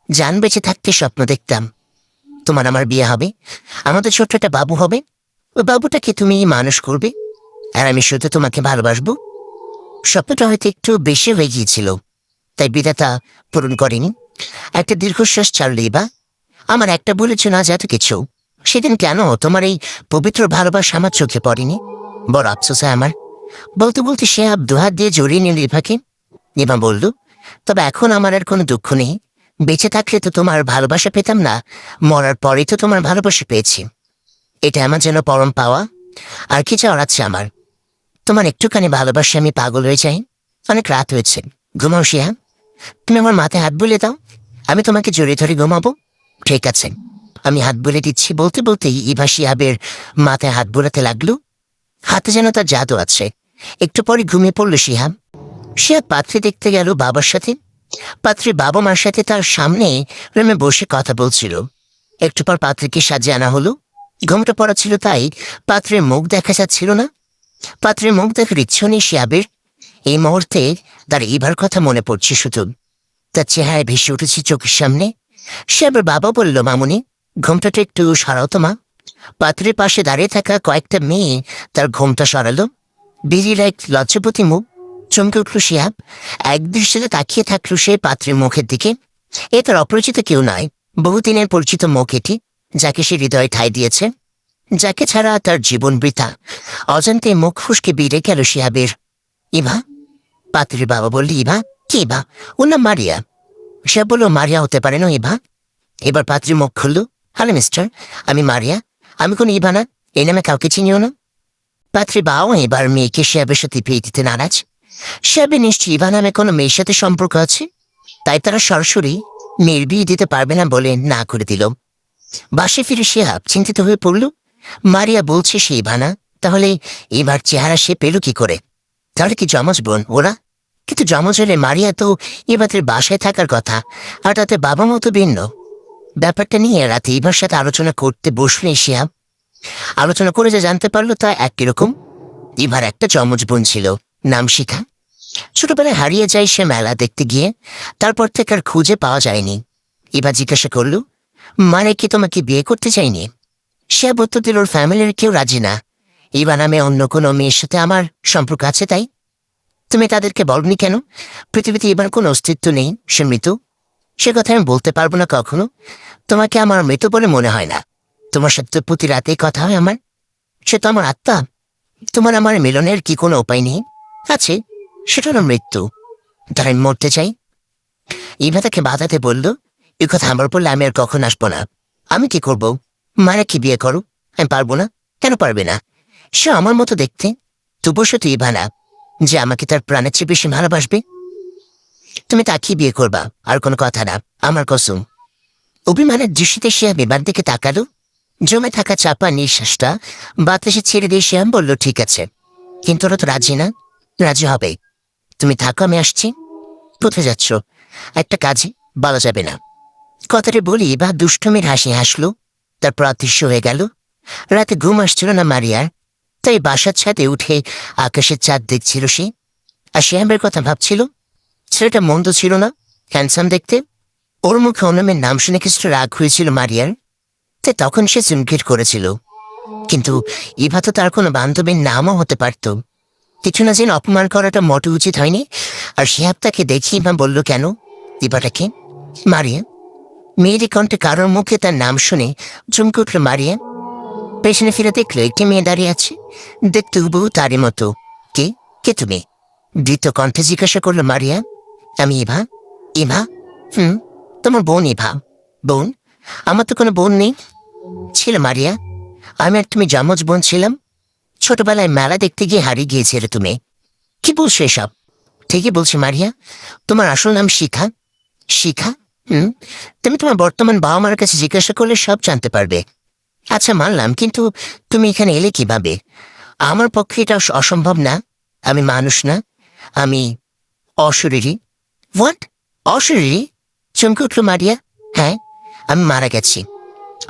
জান বেঁচে থাকতে স্বপ্ন দেখতাম তোমার আমার বিয়ে হবে, আমাদের ছোট্ট একটা বাবু হবে। ওই বাবুটাকে তুমি মানুষ করবে, আর আমি শুধু তোমাকে ভালোবাসবো। স্বপ্নটা হয়তো একটু বেশি হয়ে গিয়েছিল, তাই বিধাতা পূরণ করেনি। একটা দীর্ঘশ্বাস ছাড়লে বা আমার একটা বলেছ না যা এত কিছু, সেদিন কেন তোমার এই পবিত্র ভালোবাসা আমার চোখে পড়েনি? বড় আফসোস হয় আমার। বলতে বলতে সে দুহাত দিয়ে জড়িয়ে নিল ইভাকে। ইভা বলল, তবে এখন আমার আর কোনো দুঃখ নেই। বেঁচে থাকলে তো তোমার ভালোবাসা পেতাম না, মরার পরেই তো তোমার ভালোবাসা পেয়েছি। এটা আমার যেন পরম পাওয়া। আর কি চাওয়ার আছে আমার? তোমার একটুখানি ভালোবাসে আমি পাগল হয়ে যাই। অনেক রাত হয়েছে, ঘুমাও শিয়া। তুমি আমার মাথায় হাত বুলিয়ে দাও, আমি তোমাকে জড়িয়ে ধরে ঘুমাবো। ঠিক আছে, আমি হাত বুলিয়ে দিচ্ছি। বলতে বলতেই ইভা শিহাবের মাথায় হাত বুলাতে লাগলো। হাতে যেন তার জাদু আছে। একটু পরে ঘুমিয়ে পড়ল শিহাব। শিহাব পাত্রী দেখতে গেল বাবার সাথে। পাত্রী বাবা মার সাথে তার সামনে রুমে বসে কথা বলছিল। একটু পর পাত্রীকে সাজিয়ে আনা হলো। ঘুমটা পড়া ছিল তাই পাত্রের মুখ দেখা যাচ্ছিল না। পাত্রের মুখ দেখার ইচ্ছে নেই শিহাবের। এই মুহূর্তে তার ইভার কথা মনে পড়ছে শুধু। তার চেহারায় ভেসে উঠেছে চোখের সামনে। শিহাবের বাবা বলল, মামুনি, ঘুমটাটা একটু সরাও তো মা। পাত্রের পাশে দাঁড়িয়ে থাকা কয়েকটা মেয়ে তার ঘুমটা সরালো। বিড়ির এক লজ্জাপতি মুখ। চমকে উঠল শিহাব। একদৃষ্টিতে তাকিয়ে থাকল সে পাত্রের মুখের দিকে। এ তার অপরিচিত কেউ নয়, বহুদিনের পরিচিত মুখ এটি, যাকে সে হৃদয়ে ঠাঁই দিয়েছে, যাকে ছাড়া তার জীবন বৃথা। অজান্তে মুখ ফুসকে বেড়ে গেল শিহাবের। ইভা? পাত্রের বাবা বললি, ইভা? কি ইভা? ওর নাম মারিয়া। সে বলল, মারিয়া হতে পারে না ইভা। এবার পাত্রী মুখ খুলল। হ্যালো মিস্টার, আমি মারিয়া। আমি কোন ইভা না, এই নামে কাউকে চিনিও না। পাত্রী বাবাও এবার মেয়েকে শিহাবের সাথে বিয়ে দিতে নারাজ। শিহাবে নিশ্চয়ই ইভা নামে কোনো মেয়ের সাথে সম্পর্ক আছে, তাই তারা সরাসরি মেয়ের বিয়ে দিতে পারবে না বলে না করে দিল। বাসে ফিরে শিহাব চিন্তিত হয়ে পড়ল। মারিয়া বলছে সে ইভা না, তাহলে এবার চেহারা সে পেল কি করে? তাহলে কি যমজ বোন ওরা? কিন্তু যমজ হলে মারিয়া তো এবারের বাসায় থাকার কথা, আর তাতে বাবা মতো ভিন্ন। ব্যাপারটা নিয়ে রাতে ইভার সাথে আলোচনা করতে বসলে শিহাব। আলোচনা করে যা জানতে পারলো তা একই রকম। ইভার একটা যমজ বোন ছিল, নাম শিখা। ছোটবেলায় হারিয়ে যায় সে মেলা দেখতে গিয়ে, তারপর থেকে আর খুঁজে পাওয়া যায়নি। ইভা জিজ্ঞাসা করল, মানে কি তোমাকে বিয়ে করতে চাইনি? সে উত্তর দিল, ওর ফ্যামিলির কেউ রাজি না। ইভা নামে অন্য কোনো মেয়ের সাথে আমার সম্পর্ক আছে তাই। তুমি তাদেরকে বলনি কেন? পৃথিবীতে এবার কোনো অস্তিত্ব নেই, সে মৃত। সে কথা আমি বলতে পারবো না কখনো। তোমাকে আমার মৃত বলে মনে হয় না। তোমার সাথে তো প্রতি রাতেই কথা হয় আমার। সে তো আমার আত্মা। তোমার আমার মিলনের কি কোনো উপায় নেই? আছে, সেটা হলো মৃত্যু। তার আমি মরতে চাই। ইভা তাকে বাধাতে বলল, এ কথা আমার বললে আমি আর কখন আসবো না। আমি কি করব? মারা কি বিয়ে করো? আমি পারবো না। কেন পারবে না? সে আমার মতো দেখতে। তবুও সে তো ইভা না যে আমাকে তার প্রাণের চেয়ে বেশি ভালোবাসবে। তুমি তাকে বিয়ে করবা, আর কোনো কথা না, আমার কসম। অভিমানের দৃষ্টিতে শিয়াম এবার দিকে তাকালো। জমে থাকা চাপা নিঃশ্বাসটা বাতাসে ছেড়ে দিয়ে শিয়াম বলল, ঠিক আছে, কিন্তু ওরা তো রাজি না। রাজি হবে। তুমি থাকো, আমি আসছি। কোথায় যাচ্ছ? একটা কাজে, বলা যাবে না। কথাটা বলি বা দুষ্টমির হাসি হাসলো। তারপর অদৃশ্য হয়ে গেল। রাতে ঘুম আসছিল না মারিয়ার, তাই বাসার ছাদে উঠে আকাশের চাঁদ দেখছিল সে। আর শ্যামের কথা ভাবছিল। ছেলেটা মন্দ ছিল না, হ্যান্ডসাম দেখতে। ওর মুখে অনামের নাম শুনে কিছুটা রাগ হয়েছিল মারিয়ার, তাই তখন সে চুমকিট করেছিল। কিন্তু ইভা তো তার কোনো বান্ধবীর নামও হতে পারত। কিছু না যেন অপমান করাটা মোটে উচিত হয়নি। আর শিহাব তাকে দেখি ইভা বলল, কেন? ইভাটাকে? মারিয়া। মেয়েরই কণ্ঠে কারোর মুখে তার নাম শুনে চমকে উঠল মারিয়া। পেছনে ফিরে দেখলো একটি মেয়ে দাঁড়িয়ে আছে, দেখতে হুবহু তারই মতো। কে? কে তুমি? দ্বিত কণ্ঠে জিজ্ঞাসা করলো মারিয়া। আমি ইভা। ইভা? তোমার বোন ইভা? বোন? আমার তো কোনো বোন নেই। ছিল মারিয়া, আমি আর তুমি যমজ বোন ছিলাম। ছোটবেলায় মেলা দেখতে গিয়ে হারিয়ে গিয়েছিলে তুমি। কি বলছো এসব? ঠিকই বলছি মারিয়া, তোমার আসল নাম শিখা। শিখা? তুমি তোমার বর্তমান বাবা মার কাছে জিজ্ঞাসা করলে সব জানতে পারবে। আচ্ছা মানলাম, কিন্তু তুমি এখানে এলে কিভাবে? আমার পক্ষে এটা অসম্ভব না। আমি মানুষ না, আমি অশরীরী। হোয়াট? অশরীরী? চমকে উঠল মারিয়া। হ্যাঁ, আমি মারা গেছি।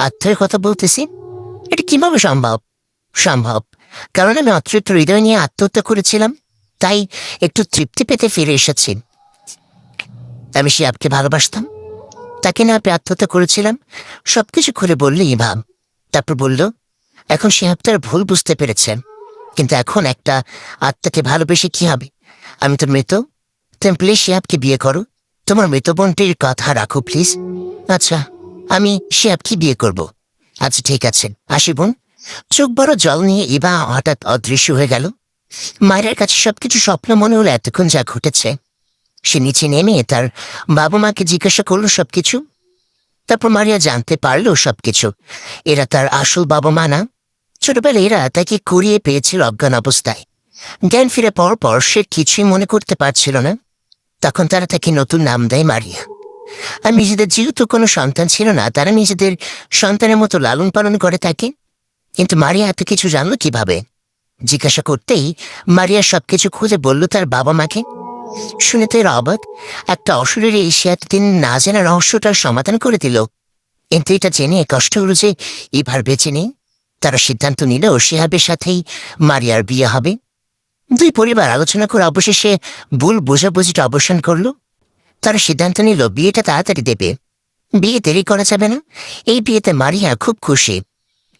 আত্মার কথা বলতেছি। এটা কিভাবে সম্ভব? সম্ভব, কারণ আমি অতৃপ্ত হৃদয় নিয়ে আত্মহত্যা করেছিলাম, তাই একটু তৃপ্তি পেতে ফিরে এসেছি। আমি শিয়াবকে ভালোবাসতাম, তাকে না পেয়ে আত্মহত্যা করেছিলাম, সবকিছু খুলে বলল ইভা। তারপর বলল, এখন শিহাব তার ভুল বুঝতে পেরেছে, কিন্তু এখন একটা আত্মাকে ভালোবেসে কি হবে? আমি তো মৃত। তুমি প্লিজ শিহাবকে বিয়ে করো। তোমার মৃত বোনটির কথা রাখো প্লিজ। আচ্ছা, আমি শিহাবকে বিয়ে করব। আচ্ছা ঠিক আছে, আসি বোন। চোখ বড় জল নিয়ে ইভা হঠাৎ অদৃশ্য হয়ে গেল। মায়ের কাছে সবকিছু স্বপ্ন মনে হলো এতক্ষণ যা ঘটেছে। সে নিচে নেমে তার বাবা মাকে জিজ্ঞাসা করলো সবকিছু। তারপর মারিয়া জানতে পারলো সবকিছু। এরা তার আসল বাবা মা না। ছোটবেলায় এরা তাকে কুড়িয়ে পেয়েছিল অজ্ঞান অবস্থায়। জ্ঞান ফিরে পাওয়ার পর সে কিছুই মনে করতে পারছিল না। তখন তারা তাকে নতুন নাম দেয় মারিয়া। আর নিজেদের যেহেতু কোনো সন্তান ছিল না, তারা নিজেদের সন্তানের মতো লালন পালন করে থাকে। কিন্তু মারিয়া এত কিছু জানলো কিভাবে? জিজ্ঞাসা করতেই মারিয়া সবকিছু খুঁজে বলল তার বাবা মাকে। শুনে তো এর অবাক। একটা অশরীরে এসে এতদিন না জানা রহস্যটার সমাধান করে দিল। কিন্তু এটা জেনে কষ্ট হলো যে এবার বেঁচে নেই। তারা সিদ্ধান্ত নিল শিহাবের সাথেই মারিয়ার বিয়ে হবে। দুই পরিবার আলোচনা করে অবশেষে ভুল বোঝাবুঝিটা অবসান করলো। তারা সিদ্ধান্ত নিল বিয়েটা তাড়াতাড়ি দেবে। বিয়ে দেরি করা যাবে না। এই বিয়েতে মারিয়া খুব খুশি,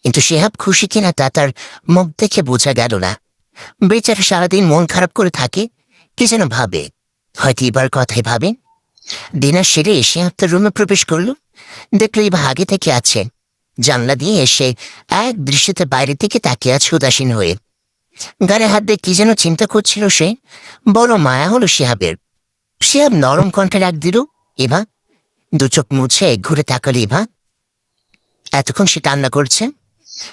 কিন্তু শিহাব খুশি কিনা তা তার মুখ দেখে বোঝা গেল না। বেচারা সারাদিন মন খারাপ করে থাকে, কি যেন ভাবে। হয়তো এবার কথাই ভাবে। ডিনার সেরে শিহাব তার রুমে প্রবেশ করলো। দেখলো এবার আগে থেকে আছে। জানলা দিয়ে এসে এক দৃশ্যতে বাইরে থেকে তাকিয়ে আছে উদাসীন হয়ে। গায়ে হাত দিয়ে কি যেন চিন্তা করছিল সে। বড় মায়া হলো শিহাবের। শিহাব নরম কণ্ঠে ডাক দিল, এভা। দু চোখ মুছে ঘুরে তাকাল ইভা। এতক্ষণ সে কান্না করছে।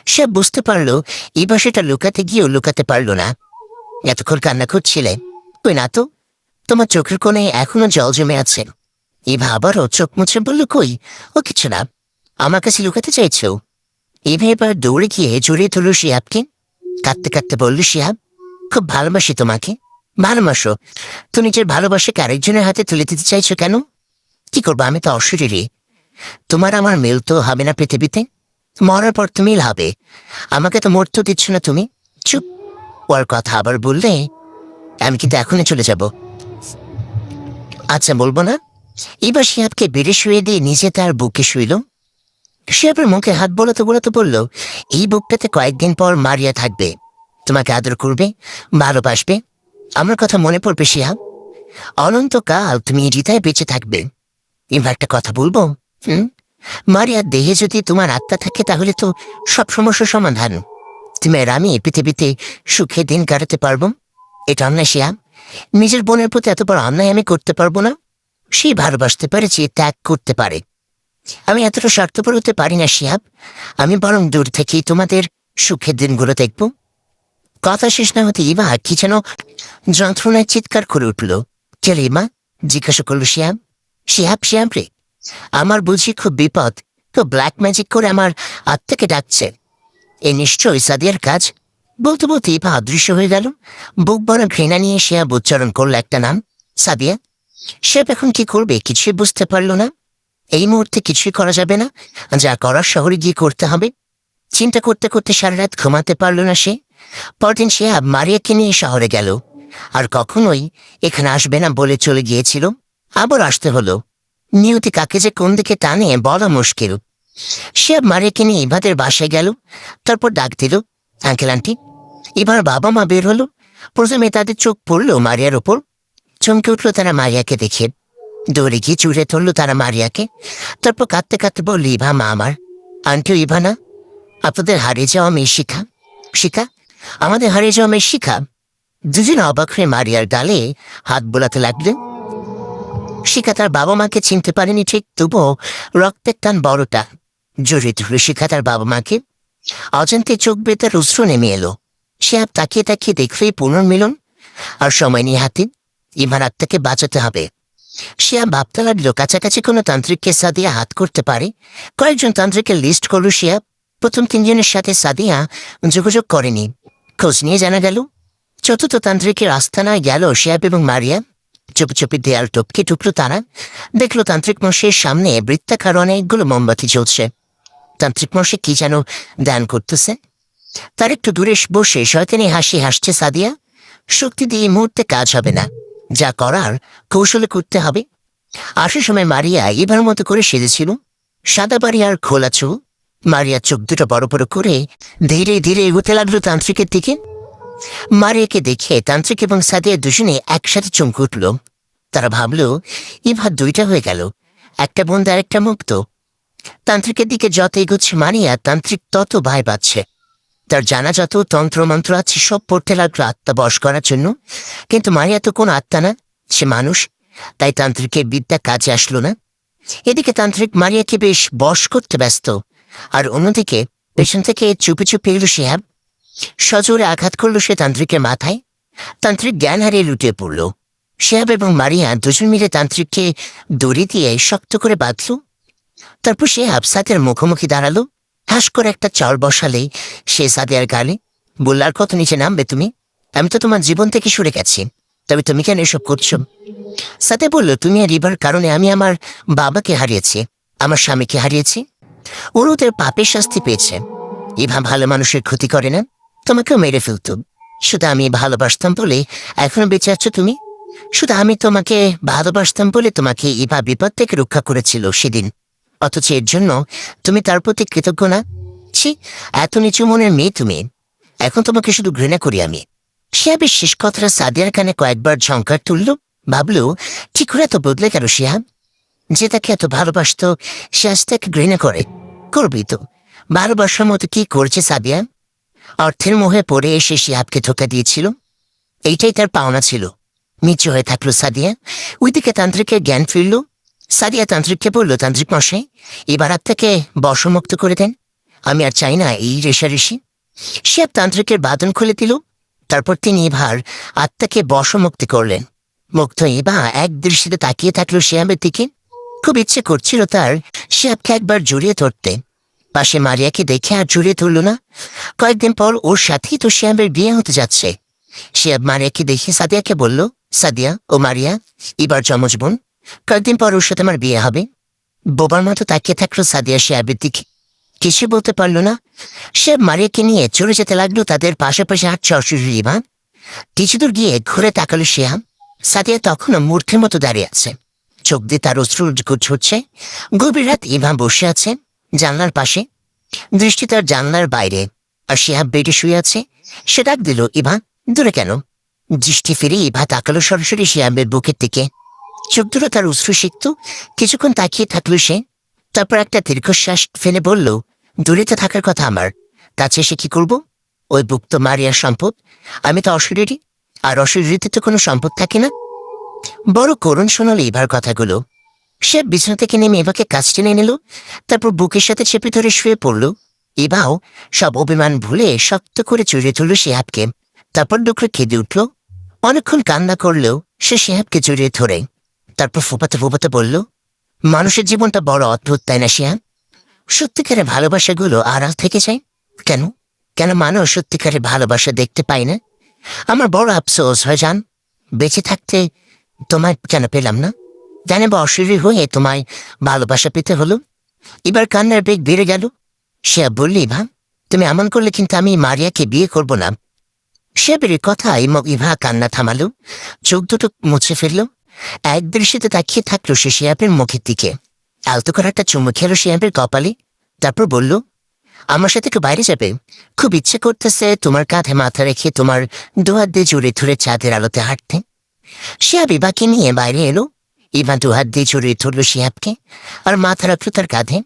সে বুঝতে পারলো এবার সেটা লুকাতে গিয়েও লুকাতে পারল না। এতক্ষণ কান্না করছিলে? কই না তো, তোমার চোখের কোণে এখনো জল জমে আছে। ইভা আবারও চোখ মুছে বলল, কই, ও কিছু না। আমার কাছে লুকাতে চাইছো? ইভা এবার দৌড়ে গিয়ে জড়িয়ে ধরল শিহাবকে। কাঁদতে কাঁদতে বলল, শিহাব, খুব ভালোবাসি তোমাকে। ভালোবাসো? তো নিজের ভালোবাসাকে আরেকজনের হাতে তুলে দিতে চাইছো কেন? কি করবো, আমি তো অশরীরী। তোমার আমার মিল তো হবে না পৃথিবীতে। মরার পর তো মিল হবে। আমাকে তো মরতেও দিচ্ছ না তুমি। চুপ। ওর কথা আবার বললে আমি কিন্তু এখনই চলে যাব। আচ্ছা, বলবো না। এবার শিহাবকে বেড়ে শুয়ে দিয়ে নিজে তার বুকে শুইল। শিহাবের মুখে হাত বোলাতে বোলাতে বলল, এই বুকটাতে কয়েকদিন পর মারিয়া থাকবে। তোমাকে আদর করবে, ভালোবাসবে। আমার কথা মনে পড়বে শিহাব। অনন্তকাল তুমি হৃদয়ে বেঁচে থাকবে। এবার একটা কথা বলবো। মারিয়ার দেহে যদি তোমার আত্মা থাকে তাহলে তো সব সমস্যার সমাধান। তুমি আর আমি পৃথিবীতে সুখে দিন কাটাতে পারবো। এটা অন্যায় শিহাব। নিজের বোনের প্রতি এত বড় অন্যায় আমি করতে পারবো না। সে ভালোবাসতে পারে, যে ত্যাগ করতে পারে। আমি এতটা স্বার্থপর হতে পারি না শিহাব। আমি বরং দূর থেকেই তোমাদের সুখের দিনগুলো দেখব। কথা শেষ না হতে ইভা কি যেন যন্ত্রণায় চিৎকার করে উঠল। চলে ইমা, জিজ্ঞাসা করল শিহাব। শিহাব, শিহাব রে, আমার বুঝি খুব বিপদ। তো ব্ল্যাক ম্যাজিক করে আমার আত্মাকে ডাকছে। এ নিশ্চয়ই সাদিয়ার কাজ। বলতে বলতে ইভা অদৃশ্য হয়ে গেল। বুক বড় ঘৃণা নিয়ে শিহাব উচ্চারণ করল একটা নাম, সাদিয়া। সে এখন কি করবে কিছুই বুঝতে পারল না। এই মুহূর্তে কিছুই করা যাবে না। যা করার শহরে গিয়ে করতে হবে। চিন্তা করতে করতে সারা রাত ঘুমাতে পারল না সে। পরদিন সে মারিয়াকে নিয়ে শহরে গেল। আর কখনোই এখানে আসবে না বলে চলে গিয়েছিল, আবার আসতে হলো। নিয়তি কাকে যে কোন দিকে টানে বলা মুশকিল। সে মারিয়াকে নিয়ে ইভাদের বাসায় গেল। তারপর ডাক দিল, আঙ্কেল আন্টি। এবার বাবা মা বের হলো। প্রথমে তাদের চোখ পড়ল মারিয়ার ওপর। চমকে উঠল তারা মারিয়াকে দেখে। দৌড়ে গিয়ে চুড়ে ধরল তারা মারিয়াকে। তারপর কাঁদতে কাঁদতে বলল, ইভা মা আমার। আন্টিও ইভা না? আপনাদের হারিয়ে যাওয়া মেয়ে শিখা। শিখা? আমাদের হারিয়ে যাওয়া মেয়ে শিখা? দুজন অবাক হয়ে মারিয়ার গালে হাত বোলাতে লাগলেন। শিখা তার বাবা মাকে চিনতে পারেনি ঠিক, তবুও রক্তের টান বড়টা। জড়িয়ে ধরল শিখা তার বাবা মাকে। অজান্তে চোখ বেয়ে তার অশ্রু নেমে এলো। সে তাকিয়ে তাকিয়ে দেখলেই পুনর্মিলন। আর সময় নিয়ে হাতে ইভার আত্মাকে বাঁচাতে হবে। সে ভাবতে লাগলো কাছাকাছি কোনো তান্ত্রিককে সাদিয়া হাত করতে পারে। কয়েকজন তান্ত্রিকের লিস্ট করল সে। প্রথম তিনজনের সাথে সাদিয়া যোগাযোগ করেনি। খোঁজ নিয়ে জানা গেল চতুর্থ তান্ত্রিকের আস্থানায় গেল শিহাব এবং মারিয়া। চুপি চুপি দেয়াল টপকে টুকলো তারা। দেখলো তান্ত্রিক মশাইয়ের সামনে বৃত্তাকার অনেকগুলো মোমবাতি জ্বলছে। তান্ত্রিক মশাই কি যেন ধ্যান করতেছে। তার একটু দূরে বসে শয়তানি হাসি হাসছে সাদিয়া। শক্তি দিয়ে এই মুহূর্তে কাজ হবে না, যা করার কৌশলে করতে হবে। আসার সময় মারিয়া এবার মতো করে সেজেছিল, সাদা বাড়ি আর খোলা চুল। মারিয়া চোখ দুটো বড় বড় করে ধীরে ধীরে এগোতে লাগলো তান্ত্রিকের দিকে। মারিয়াকে দেখে তান্ত্রিক এবং সাদিয়া দুজনে একসাথে চমকে উঠল। তারা ভাবল এবার দুইটা হয়ে গেল, একটা বন্ধু আর একটা মুক্ত। তান্ত্রিকের দিকে যত এগোচ্ছে মারিয়া, তান্ত্রিক তত ভয় পাচ্ছে। তার জানা যত তন্ত্রমন্ত্র আছে সব পড়তে লাগলো আত্মা বশ করার জন্য, কিন্তু মারিয়া তো কোনো আত্মা না, সে মানুষ, তাই তান্ত্রিকের বিদ্যা কাজে আসলো না। এদিকে তান্ত্রিক মারিয়াকে বেশ বশ করতে ব্যস্ত, আর অন্যদিকে পেছন থেকে চুপি চুপি এলো শিহাব। সজোরে আঘাত করলো সে তান্ত্রিকের মাথায়। তান্ত্রিক জ্ঞান হারিয়ে লুটিয়ে পড়ল। শিহাব এবং মারিয়া দুজন মিলে তান্ত্রিককে দড়ি দিয়ে শক্ত করে বাঁধল। তারপর শিহাব সাদিয়ার মুখোমুখি দাঁড়ালো, হাস করে একটা চর বসালে সে সাদিয়ার গালে। বলল, আর কত নিচে নামবে তুমি? আমি তো তোমার জীবন থেকে সরে গেছি, তবে তুমি কেন এসব করছো? সাদিয়া বলল, তুমি আর রিবার কারণে আমি আমার বাবাকে হারিয়েছি, আমার স্বামীকে হারিয়েছি। ওর ওদের পাপের শাস্তি পেয়েছে। ইভা ভালো মানুষের ক্ষতি করে না, তোমাকেও মেরে ফেলত। শুধু আমি ভালোবাসতাম বলে এখনো বেঁচে আছো তুমি। শুধু আমি তোমাকে ভালোবাসতাম বলে তোমাকে ইভা বিপদ থেকে রক্ষা করেছিল সেদিন, অথচ এর জন্য তুমি তার প্রতি কৃতজ্ঞ না। ছি, এত নিচু মনের মেয়ে তুমি। এখন তোমাকে শুধু ঘৃণা করি আমি। শিহাবের শেষ কথাটা সাদিয়ার কানে কয়েকবার ঝঙ্কার তুলল। ভাবল, ঠিক করে এত বদলে গেল শিহাব। যে তাকে এত ভালোবাসত সে আজ তাকে ঘৃণা করে। করবি তো, ভালোবাসার মতো কি করছে সাদিয়া? অর্থের মোহে পড়ে এসে শিহাবকে ধোকা দিয়েছিল, এইটাই তার পাওনা ছিল। নিচু হয়ে থাকলো সাদিয়া। ওইদিকে তান্ত্রিকের জ্ঞান ফিরল। সাদিয়া তান্ত্রিককে বলল, তান্ত্রিক মশাই, এবার আপনাকে বশমুক্ত করে দেন, আমি আর চাই না এই রেশারেশি। শিহাব তান্ত্রিকের বাঁধন খুলে দিল। তারপর তিনি এবার আত্মাকে বশমুক্তি করলেন। মুগ্ধ এবা এক দৃষ্টিতে তাকিয়ে থাকলো শিহাবের দিকে। খুব ইচ্ছে করছিল তার শিহাবকে একবার জড়িয়ে ধরতে। পাশে মারিয়াকে দেখে আর জড়িয়ে ধরল না। কয়েকদিন পর ওর সাথেই তো শিহাবের বিয়ে হতে যাচ্ছে। শিহাব মারিয়াকে দেখে সাদিয়াকে বলল, সাদিয়া ও মারিয়া, এবার যমজ বোন, কয়েকদিন পর ওর সাথে আমার বিয়ে হবে। বোবার মতো তাকিয়ে থাকলো সাদিয়া শিহাবের দিকে, কিছু বলতে পারল না। শিহাব মারিয়াকে নিয়ে চলে যেতে লাগলো তাদের পাশাপাশি হাঁটছে অশরীরী ইভা। কিছু দূর গিয়ে ঘুরে তাকালো শিহাব। সাদিয়া তখনও মূর্খের মতো দাঁড়িয়ে আছে, চোখ দিয়ে তার অশ্রু ঝরছে। গভীর রাত ইভা বসে আছে জানলার পাশে, দৃষ্টি তার জানলার বাইরে, আর শিহাব বেডে শুয়ে আছে। সে ডাক দিল, ইভা, দূরে কেন? দৃষ্টি ফিরে ইভা তাকালো সরাসরি শিহাবের বুকের দিকে। চোখ দুটো তার অশ্রু সিক্ত। কিছুক্ষণ তাকিয়ে থাকলো সে, তারপর একটা দীর্ঘশ্বাস ফেলে বলল, দূরে তো থাকার কথা আমার, কাছে এসে কি করব? ওই বুক তো মারিয়ার সম্পদ, আমি তো অশরীরী, আর অশরীরীতে তো কোনো সম্পদ থাকে না। বড় করুণ শোনাল ইভার কথাগুলো। সে বিছানা থেকে নেমে এভাকে কাছ টেনে নিল, তারপর বুকের সাথে চেপে ধরে শুয়ে পড়ল। এবাও সব অভিমান ভুলে শক্ত করে জড়িয়ে তুলল শিহাবকে। তারপর ডুকরে কেঁদে উঠল। অনেকক্ষণ কান্না করলেও সে শিহাবকে জড়িয়ে ধরে। তারপর ফোপাতে ফোপাতে বলল, মানুষের জীবনটা বড় অদ্ভুত, তাই না শিহাব? সত্যিকারের ভালোবাসাগুলো আড়াল থেকে যায় কেন? কেন মানুষ সত্যিকারের ভালোবাসা দেখতে পায় না? আমার বড় আফসোস হয় জান, বেঁচে থাকতে তোমায় কেন পেলাম না? জানে বা অশরীরী হয়ে তোমায় ভালোবাসা পেতে হলো। এবার কান্নার বেগ বেড়ে গেল। সে বললি, ইভা, তুমি এমন করলে কিন্তু আমি মারিয়াকে বিয়ে করব না। সে বেড়ে কথা ইভা কান্না থামালো, চোখ দুটো মুছে ফেলল। এক দৃষ্টিতে তাকিয়ে থাকলো সে শিহাবের মুখের দিকে। আলতো করে একটা চুমু খেলো শিহাবের কপালে। তারপর বলল, আমার সাথে একটু বাইরে যাবে? খুব ইচ্ছে করতেছে তোমার কাঁধে মাথা রেখে তোমার দুহাত দিয়ে জুড়ে ধরে চাঁদের আলোতে হাঁটতে। শিহাব ইভাকে নিয়ে বাইরে এলো। ইভা দুহাত দিয়ে জড়িয়ে ধরল শিহাবকে আর মাথা রাখলো তার কাঁধে।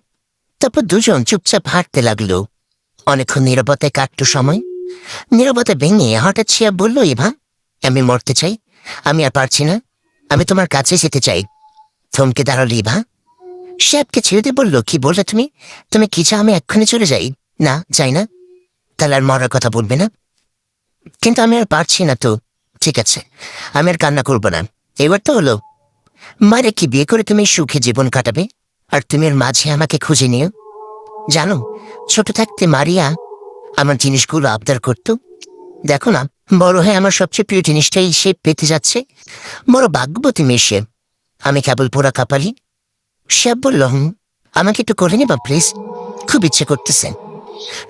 তারপর দুজন চুপচাপ হাঁটতে লাগলো। অনেকক্ষণ নীরবতায় কাটল সময়। নীরবতা ভেঙে হঠাৎ শিহাব বলল, ইভা, আমি মরতে চাই, আমি আর পারছি না, আমি তোমার কাছে যেতে চাই। থমকে দাঁড়ালো ইভা। শিহাবকে ছেড়ে দিয়ে বলল, কি বললে তুমি? তুমি কি চাও আমি এক্ষুনি চলে যাই? না, যাই না। তাহলে আর মরার কথা বলবে না? কিন্তু আমি আর পারছি না তো। ঠিক আছে, আমি আর কান্না করবো না। এবার তো হলো। মারে কি বিয়ে করে তুমি সুখে জীবন কাটাবে, আর তুমি এর মাঝে আমাকে খুঁজে নিও। জানো, ছোট থাকতে মারিয়া আমার জিনিসগুলো আবদার করত। দেখো না, বড় হয়ে আমার সবচেয়ে প্রিয় জিনিসটাই সে পেতে যাচ্ছে। বড় ভাগ্যবতী মেয়ে সে। আমি কেবল পোড়া কাপালি। সে বলল, আমাকে একটু করে নেবা প্লিজ, খুব ইচ্ছে করতেছে।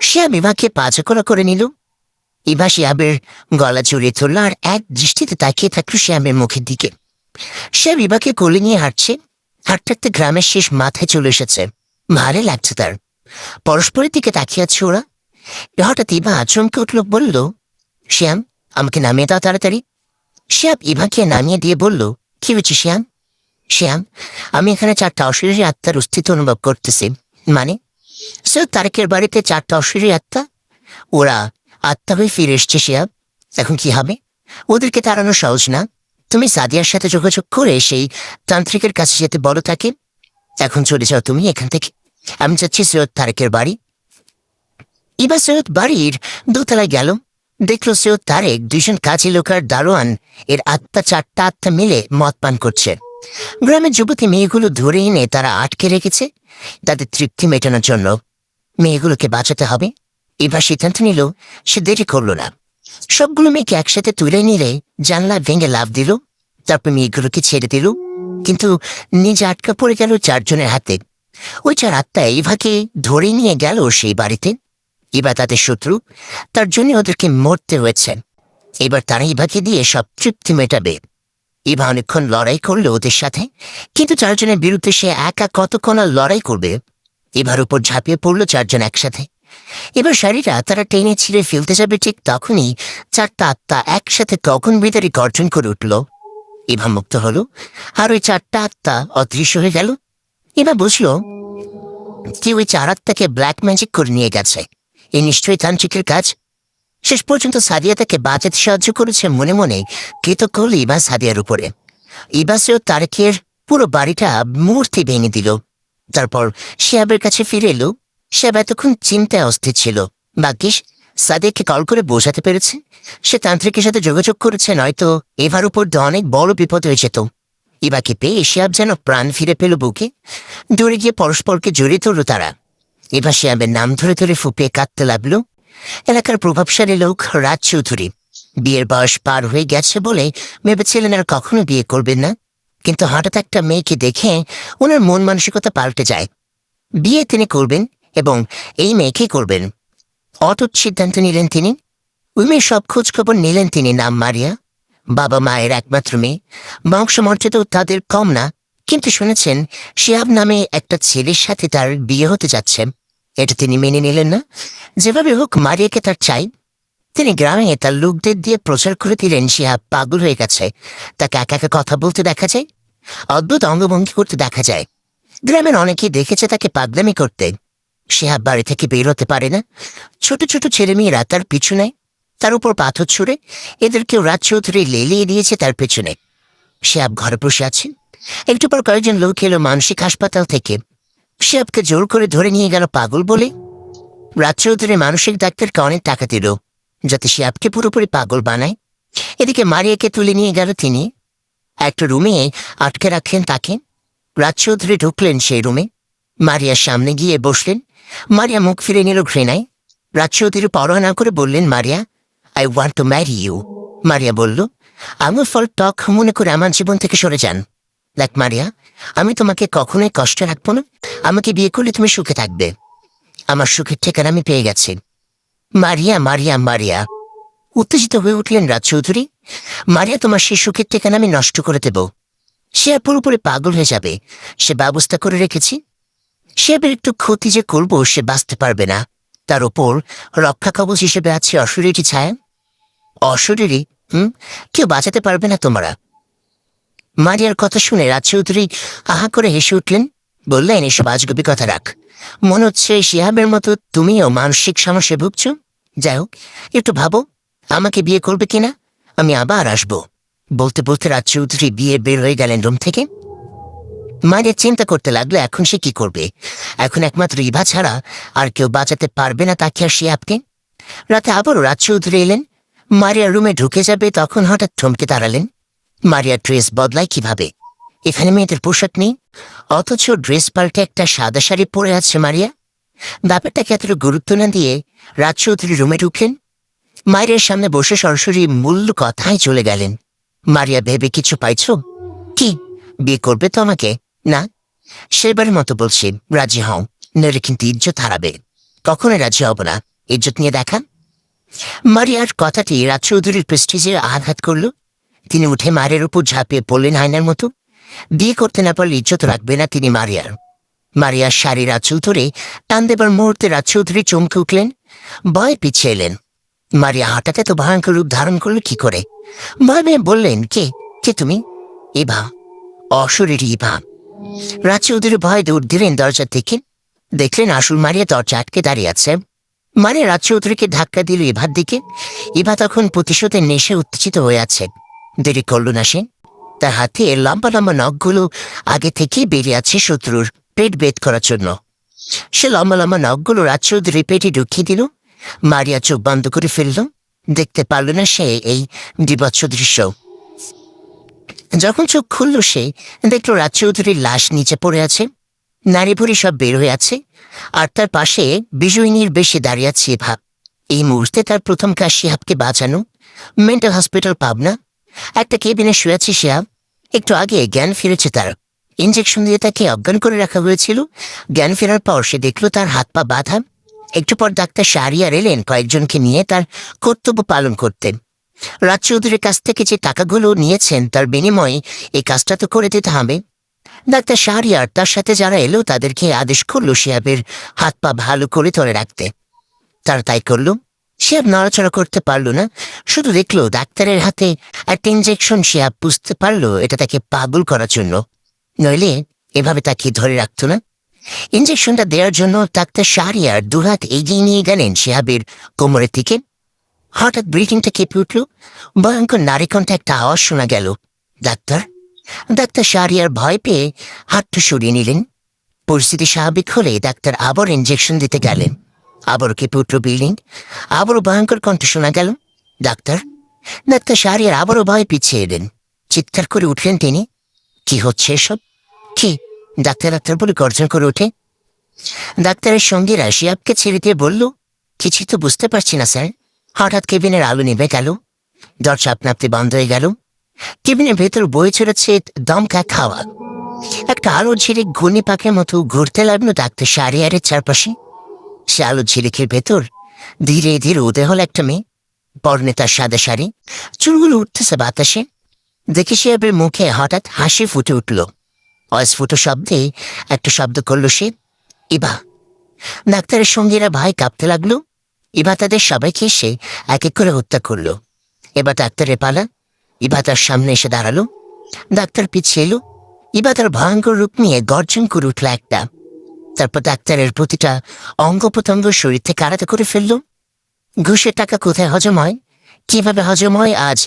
সে বিভাকে পাঁচকড়া করে নিল। ইভা শিহাবের গলা জড়িয়ে ধরল আর এক দৃষ্টিতে তাকিয়ে থাকলো শিহাবের মুখের দিকে। সে বিভাকে কোলে নিয়ে হাঁটছে। হাঁটতে হাঁটতে গ্রামের শেষ মাথায় চলে এসেছে। ভালো লাগছে তার। পরস্পরের দিকে তাকিয়ে আছে ওরা। হঠাৎ ইভা চমকে উঠল, বলল, শ্যাম, আমাকে নামিয়ে দাও তাড়াতাড়ি। শ্যাম ইভাকে নামিয়ে দিয়ে বলল, কি হয়েছে শ্যাম? শ্যাম, আমি এখানে 4টা অশরীরী আত্মার অস্তিত্ব অনুভব করতেছি। মানে? সৈয়দ তারেকের বাড়িতে 4টা অশরীরী আত্মা? ওরা আত্মা হয়ে ফিরে এসছে শ্যাম। এখন কি হবে? ওদেরকে তাড়ানো সহজ না। তুমি সাদিয়ার সাথে যোগাযোগ করে সেই তান্ত্রিকের কাছে যেতে বলো তাকে। এখন চলে যাও তুমি এখান থেকে। আমি যাচ্ছি সৈয়দ তারেকের বাড়ি। এবার সৈয়দ বাড়ির দোতলায় গেল। দেখলো সৈয়দ তারেক 2জন কাজী লোক আর দারোয়ান এর আত্মা 4টা আত্মা মিলে মদ পান করছে। গ্রামের যুবতী মেয়েগুলো ধরে এনে তারা আটকে রেখেছে তাদের তৃপ্তি মেটানোর জন্য। মেয়েগুলোকে বাঁচাতে হবে। এবার সিদ্ধান্ত নিল, সে দেরি করলো না। সবগুলো মেয়েকে একসাথে তুলে নিলে জানলা ভেঙে লাফ দিল। তারপর মেয়েগুলোকে ছেড়ে দিল, কিন্তু নিজে আটকা পড়ে গেল 4জনের হাতে। ওই 4 আত্মা ইভাকে ধরে নিয়ে গেল সেই বাড়িতে। এবার তাদের শত্রু, তার জন্য ওদেরকে মরতে হয়েছে। এবার তারা ইভাকে দিয়ে সব তৃপ্তি মেটাবে। ইভা অনেকক্ষণ লড়াই করলো ওদের সাথে, কিন্তু 4জনের বিরুদ্ধে সে একা কতক্ষণ আর লড়াই করবে। এবার উপর ঝাঁপিয়ে পড়লো 4জন একসাথে। এবার শাড়িটা তারা টেনে ছিঁড়ে ফেলতে যাবে, ঠিক তখনই 4টা আত্মা একসাথে তখন ভিতরে গর্জন করে উঠল। ইভা মুক্ত হলো, আর ওই 4টা আত্মা অদৃশ্য হয়ে গেল। এবার বুঝলো কি ওই 4 আত্মাকে ব্ল্যাক ম্যাজিক করে নিয়ে গেছে। এই নিশ্চয়ই তান্ত্রিকের কাজ। শেষ পর্যন্ত সাদিয়া তাকে বাঁচাতে সাহায্য করেছে। মনে মনে কৃতজ্ঞ হল ইভা সাদিয়ার উপরে। ইবাসেও তারেকের পুরো বাড়িটা মূর্তি ভেঙে দিল। তারপর শিহাবের কাছে ফিরে এলো। শিহাব এতক্ষণ চিন্তায় অস্থির ছিল। ভাগ্যিস সাদিয়াকে কল করে বোঝাতে পেরেছে। সে তান্ত্রিকের সাথে যোগাযোগ করেছে, নয়তো এভার উপর অনেক বড় বিপদ হয়ে যেত। ইবাকে পেয়ে শিহাব যেন প্রাণ ফিরে পেল বুকে। দৌড়ে গিয়ে পরস্পরকে জড়িয়ে ধরল তারা। এবার শিহাবের নাম ধরে ধরে ফুপিয়ে কাঁদতে লাগলো। এলাকার প্রভাবশালী লোক রাজ চৌধুরী বিয়ের বয়স পার হয়ে গেছে বলে ভেবেছিলেন আর কখনো বিয়ে করবেন না, কিন্তু হঠাৎ একটা মেয়েকে দেখে ওনার মন মানসিকতা পাল্টে যায়। বিয়ে তিনি করবেন এবং এই মেয়েকে করবেন। অটুট সিদ্ধান্ত নিলেন তিনি। ওই মেয়ের সব খোঁজ খবর নিলেন তিনি। নাম মারিয়া, বাবা মায়ের একমাত্র মেয়ে, বংশমর্যাদাও তাদের কম না। কিন্তু শুনেছেন শিহাব নামে একটা ছেলের সাথে তার বিয়ে হতে যাচ্ছে। এটা তিনি মেনে নিলেন না। যেভাবে হোক মারিয়াকে তার চাই। তিনি গ্রামে তার লোকদের দিয়ে প্রচার করে দিলেন শিহাব পাগল হয়ে গেছে। তাকে একা একা কথা বলতে দেখা যায়, অদ্ভুত অঙ্গভঙ্গি করতে দেখা যায়। গ্রামের অনেকেই দেখেছে তাকে পাগলামি করতে। শিহাব বাড়ি থেকে বের হতে পারে না। ছোট ছোট ছেলেমেয়েরা তার পিছু নেয়, তার উপর পাথর ছুঁড়ে। এদেরকেও রাজ চৌধুরী লেলিয়ে দিয়েছে তার পেছনে। শিহাব ঘরে বসে আছে। একটু পর কয়েকজন লোক এলো মানসিক হাসপাতাল থেকে। শিহাবকে জোর করে ধরে নিয়ে গেল পাগল বলে। রাজ চৌধুরী মানসিক ডাক্তারকে অনেক টাকা দিল যাতে শিহাবকে পুরোপুরি পাগল বানায়। এদিকে মারিয়াকে তুলে নিয়ে গেল তিনি। একটা রুমে আটকে রাখলেন তাকে। রাজ চৌধুরী ঢুকলেন সেই রুমে। মারিয়ার সামনে গিয়ে বসলেন। মারিয়া মুখ ফিরে নিল ঘৃণায়। রাজ চৌধুরী পরোয়া না করে বললেন, Maria, I want to marry you. Maria বলল, আঙুর ফল টক মনে করে আমার জীবন থেকে সরে যান। দেখ মারিয়া, আমি তোমাকে কখনোই কষ্টে রাখবো না। আমাকে বিয়ে করলে তুমি সুখে থাকবে। আমার সুখের ঠিকানা আমি পেয়ে গেছি। মারিয়া, মারিয়া, মারিয়া। উত্তেজিত হয়ে উঠলেন রাজ চৌধুরী। মারিয়া, তোমার সেই সুখের ঠিকানা আমি নষ্ট করে দেব। সে আর পুরোপুরি পাগল হয়ে যাবে, সে ব্যবস্থা করে রেখেছি। সে আবার একটু ক্ষতি যে করবো সে বাঁচতে পারবে না। তার ওপর রক্ষা কবচ হিসেবে আছে অশরীরী ছায়া। অশরীরী? কেউ বাঁচাতে পারবে না তোমরা। মারিয়ার কথা শুনে রাজ চৌধুরী আহা করে হেসে উঠলেন। বললেন, এসব আজগুবি কথা রাখ। মনে হচ্ছে শিহাবের মতো তুমিও মানসিক সমস্যায় ভুগছ। যাই হোক, একটু ভাবো, আমাকে বিয়ে করবে কিনা? আমি আবার আসবো। বলতে বলতে রাজ চৌধুরী বিয়ে বের হয়ে গেলেন রুম থেকে। মারিয়া চিন্তা করতে লাগলো এখন সে কি করবে। এখন একমাত্র ইভা ছাড়া আর কেউ বাঁচাতে পারবে না তাকে আর শিহাবকে। রাতে আবারও রাজ চৌধুরী এলেন। মারিয়ার রুমে ঢুকে যাবে তখন হঠাৎ থমকে দাঁড়ালেন। মারিয়ার ড্রেস বদলায় কিভাবে? এখানে মেয়েদের পোশাক নেই, অথচ ড্রেস পাল্টে একটা সাদা শাড়ি পরে আছে মারিয়া। ব্যাপারটাকে এতটা গুরুত্ব না দিয়ে রাজ চৌধুরী রুমে ঢুকলেন। মারিয়ার সামনে বসে সরাসরি মূল কথায় চলে গেলেন। মারিয়া ভেবে কিছু পাইছ? কি, বিয়ে করবে তো আমাকে? না, সেবারের মতো বলছি, রাজি হও, নইলে কিন্তু ইজ্জত হারাবে। কখনোই রাজি হব না। ইজ্জত নিয়ে দেখা। মারিয়ার কথাটি রাজ চৌধুরীর প্রেস্টিজে আঘাত করল। তিনি উঠে মারিয়ার উপর ঝাঁপিয়ে পড়লেন আয়নার মতো। বিয়ে করতে না পারলে ইজ্জত রাখবে না তিনি মারিয়ার। মারিয়ার শাড়ির আঁচল ধরে টান দেবার মুহূর্তে রাজচৌধুরী চমকে উঠলেন, ভয় পিছিয়ে এলেন। মারিয়া হঠাৎ এত ভয়ঙ্কর রূপ ধারণ করল কি করে? ভয় পেয়ে বললেন, কে কে তুমি? ইভা, অশরীরী ইভা। রাজচৌধুরী ভয় দৌড় দিলেন দরজার দিকে। দেখলেন আসল মারিয়া দরজা আটকে দাঁড়িয়ে আছে। মারিয়া রাজচৌধুরীকে ধাক্কা দিল ইভার দিকে। ইভা তখন প্রতিশোধের নেশে উত্তেজিত হয়ে আছে। দেরি করল না সে। তার হাতে লম্বা লম্বা নখগুলো আগে থেকেই বেরিয়ে আছে শত্রুর পেট বেদ করার জন্য। সে লম্বা লম্বা নখগুলো রাজচৌধুরীর পেটে ঢুকিয়ে দিল। মারিয়া চোখ বন্ধ করে ফেলল। দেখতে পারল না সে এই বিভৎস দৃশ্য। যখন চোখ খুলল সে দেখল রাজচৌধুরীর লাশ নিচে পড়ে আছে। নারী ভুড়ি সব বের হয়ে আছে। আর তার পাশে বিজয়িনীর বেশি দাঁড়িয়ে আছে ইভা। এই মুহূর্তে তার প্রথম কাজ শিহাবকে বাঁচানো। মেন্টাল হসপিটাল পাবনা একটা কেবিনে শুয়ে আছে শিহাব। একটু আগে জ্ঞান ফিরেছে তার। ইঞ্জেকশন দিয়ে তাকে অজ্ঞান করে রাখা হয়েছিল। জ্ঞান ফেরার পর সে দেখল তার হাত পা বাঁধা। একটু পর ডাক্তার শাহরিয়ার এলেন কয়েকজনকে নিয়ে তার কর্তব্য পালন করতেন। রাজচৌধুরীর কাছ থেকে যে টাকাগুলো নিয়েছেন তার বিনিময়ে এই কাজটা তো করে দিতে হবে। ডাক্তার শাহরিয়ার তার সাথে যারা এলো তাদেরকে আদেশ করলো শিহাবের হাত পা ভালো করে ধরে রাখতে। তারা তাই করল। শিহাব নড়াচড়া করতে পারল না, শুধু দেখলো ডাক্তারের হাতে একটা ইঞ্জেকশন। শিহাব বুঝতে পারল এটা তাকে পাগল করার জন্য, নইলে এভাবে তাকে ধরে রাখত না। ইঞ্জেকশনটা দেওয়ার জন্য ডাক্তার শাহরিয়ার দুহাত এগিয়ে নিয়ে গেলেন শিহাবের কোমরের দিকে। হঠাৎ ব্রিথিংটা কেঁপে উঠল। ভয়ঙ্কর নারী কণ্ঠে একটা আওয়াজ শোনা গেল, ডাক্তার। ডাক্তার শাহরিয়ার ভয় পেয়ে হাতটা সরিয়ে নিলেন। পরিস্থিতি স্বাভাবিক হলে ডাক্তার আবার ইঞ্জেকশন দিতে গেলেন। আবারও কেঁপে উঠল বিল্ডিং। আবারও ভয়ঙ্কর কণ্ঠ শোনা গেল, ডাক্তার। ডাক্তার শাহরিয়ার আবারও ভয় পিছিয়ে এলেন। চিৎকার করে উঠলেন তিনি, কি হচ্ছে এসব? কি? ডাক্তার ডাক্তার বলে গর্জন করে ওঠে। ডাক্তারের সঙ্গীরা শিহাবকে ছেড়ে দিয়ে বলল, কিছুই তো বুঝতে পারছি না স্যার। হঠাৎ কেবিনের আলো নিভে গেল। দরজা আপনা আপনি বন্ধ হয়ে গেল। কেবিনের ভেতর বয়ে চলেছে দমকা খাওয়া। একটা আলো ঝিলিক ঘূর্ণি পাকের মতো ঘুরতে লাগলো ডাক্তার শাহরিয়ারের চারপাশে। সে আলো ঝিলিকের ভেতর ধীরে ধীরে উদয় হল একটা মেয়ে। পরনে তার সাদা শাড়ি, চুলগুলো উঠতেছে বাতাসে। দেখে শিহাবের মুখে হঠাৎ হাসি ফুটে উঠল। অস্ফুট শব্দে একটা শব্দ করল সে, ইভা। ডাক্তারের সঙ্গীরা ভয় কাঁপতে লাগলো। ইভা তাদের সবাইকে এসে এক এক করে হত্যা করল। এবার ডাক্তারের পালা। ইভা তার সামনে এসে দাঁড়ালো। ডাক্তার পিছিয়ে এলো। ইভা তার ভয়ঙ্কর রূপ নিয়ে গর্জন করে উঠল একটা। তারপর ডাক্তারের প্রতিটা অঙ্গ প্রত্যঙ্গ শরীর থেকে আলাদা করে ফেলল। ঘুষের টাকা কোথায় হজম হয়, কিভাবে হজম হয়, আজ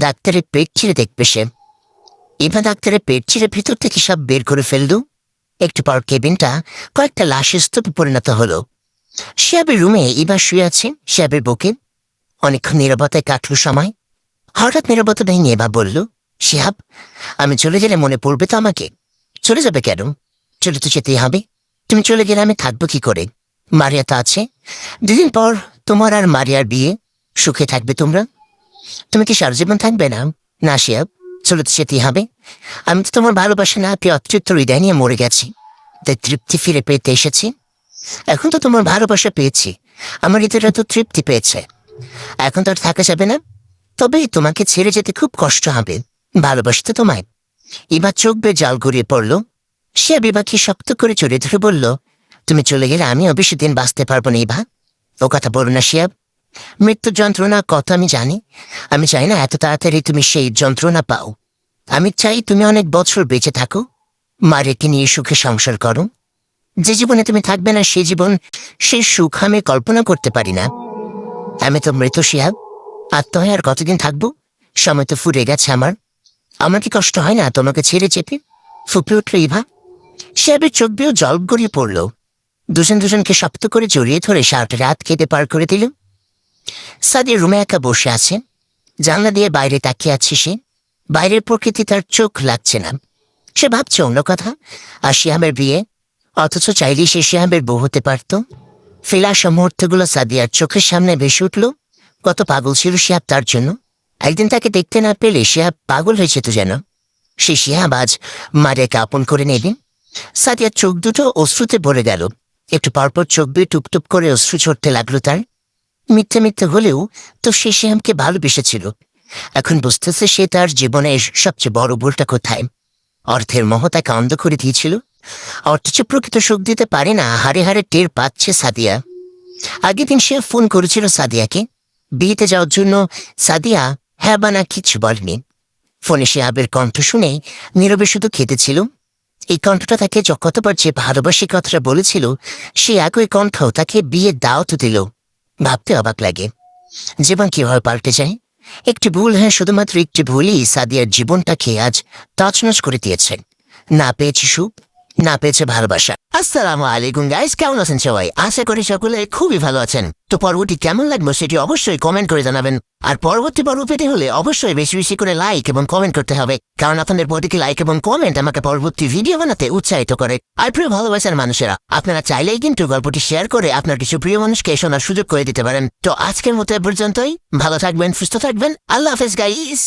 ডাক্তারের পেট ছিঁড়ে দেখবে সে। ইভা ডাক্তারের পেট ছিঁড়ে ভিতর থেকে সব বের করে ফেলল। একটু পর কেবিনটা কয়েকটা লাশের স্তূপে পরিণত হলো। শিহাবের রুমে ইভা শুয়ে আছে শিহাবের বুকে। অনেকক্ষণ নীরবতায় কাটল সময়। হঠাৎ নীরবতা ভেঙে ইভা বলল, শিহাব, আমি চলে গেলে মনে পড়বে তো আমাকে? চলে যাবে কেন? চলে তো যেতেই হবে। তুমি চলে গেলে আমি থাকবো কি করে? মারিয়া তো আছে। 2 দিন পর তোমার আর মারিয়ার বিয়ে। সুখে থাকবে তোমরা। তুমি কি সারা জীবন থাকবে না? না শিহাব, চলে তো যেতেই হবে। আমি তো তোমার ভালোবাসা না পেয়ে অতৃপ্ত হৃদয় নিয়ে মরে গেছি, তাই তৃপ্তি ফিরে পেতে এসেছি। এখন তো তোমার ভালোবাসা পেয়েছি, আমার হৃদয়টা তো তৃপ্তি পেয়েছে। এখন তো আর থাকা যাবে না। তবে তোমাকে ছেড়ে যেতে খুব কষ্ট হবে। ভালোবাসতে তোমায়। এবার চোখ বেয়ে জাল গড়িয়ে পড়ল। সে বিবাকে শক্ত করে জড়িয়ে ধরে বলল, তুমি চলে গেলে আমিও বেশি দিন বাঁচতে পারবো না ইভা। ও কথা বলো না শিহাব। মৃত্যুর যন্ত্রণা কত আমি জানি। আমি চাই না এত তাড়াতাড়ি তুমি সেই যন্ত্রণা পাও। আমি চাই তুমি অনেক বছর বেঁচে থাকো, মারেকে নিয়ে সুখে সংসার করো। যে জীবনে তুমি থাকবে না সেই জীবন, সেই সুখ আমি কল্পনা করতে পারি না। আমি তো মৃত শিহাব, আত্মহয় আর কতদিন থাকবো? সময় তো ফুরে গেছে আমার। আমার কি কষ্ট হয় না তোমাকে ছেড়ে যেতে? ফুপে উঠল ইভা। শিহাবের চোখ বেয়েও জল গড়িয়ে পড়ল। দুজনকে শক্ত করে জড়িয়ে ধরে সারাটা রাত কেটে পার করে দিল। সাদিয়া রুমে একা বসে আছে। জানলা দিয়ে বাইরে তাকিয়ে আছে সে। বাইরের প্রকৃতি তার চোখ লাগছে না। সে ভাবছে অন্য কথা, আর শিহাবের বিয়ে। অথচ চাইলেই সে শিহাবের বউ হতে পারত। ফেলা আসা মুহূর্তগুলো সাদিয়ার চোখের সামনে ভেসে উঠল। কত পাগল ছিল শিহাব তার জন্য। একদিন তাকে দেখতে না পেলে শিহাব পাগল হয়ে যেত যেন। সে শিহাব আজ মারিয়াকে আপন করে নেবে। সাদিয়ার চোখ দুটো অশ্রুতে ভরে গেল। একটু পরপর চোখ বেয়ে টুপটুপ করে অশ্রু ঝরতে লাগলো তার। মিথ্যে মিথ্যে হলেও তো সে শিহাবকে ভালোবেসেছিল। এখন বুঝতেছে সে তার জীবনের সবচেয়ে বড় ভুলটা কোথায়। অর্থের মোহ তাকে অন্ধ করে দিয়েছিল। অথচ প্রকৃত সুখ দিতে পারে না, হারে হারে টের পাচ্ছে সাদিয়া। আগের দিন সে ফোন করেছিল সাদিয়াকে বিয়েতে যাওয়ার জন্য। সাদিয়া হ্যাঁ বা না কিছু বলেনি। ফোনে সে আবের কণ্ঠ শুনে নীরবে শুধু খেতেছিল। এই কণ্ঠটা তাকে কতবার যে ভালোবাসি কথাটা বলেছিল, সে একই কণ্ঠ তাকে বিয়ে দাওয়াত দিল। ভাবতে অবাক লাগে জীবন কিভাবে পাল্টে যায়। একটি ভুল, হ্যাঁ শুধুমাত্র একটি ভুলই সাদিয়ার জীবনটাকে আজ তছনছ করে দিয়েছে। না পেয়েছে সুখ, না পেয়েছে ভালোবাসা। আসসালামু আলাইকুম গাইস, কেমন আছেন সবাই? আশা করি সকলে খুবই ভালো আছেন। তো পরবর্তী কেমন লাগবে সেটি অবশ্যই কমেন্ট করে জানাবেন। আর পরবর্তী পর্ব পেতে হলে অবশ্যই বেশি বেশি করে লাইক এবং কমেন্ট করতে হবে, কারণ আপনাদের প্রতিটি লাইক এবং কমেন্ট আমাকে পরবর্তী ভিডিও বানাতে উৎসাহিত করে। আর প্রিয় ভালোবাসার মানুষেরা, আপনারা চাইলেই কিন্তু গল্পটি শেয়ার করে আপনার কিছু প্রিয় মানুষকে শোনার সুযোগ করে দিতে পারেন। তো আজকের মতো এ পর্যন্তই। ভালো থাকবেন, সুস্থ থাকবেন। আল্লাহ হাফেজ গাইস।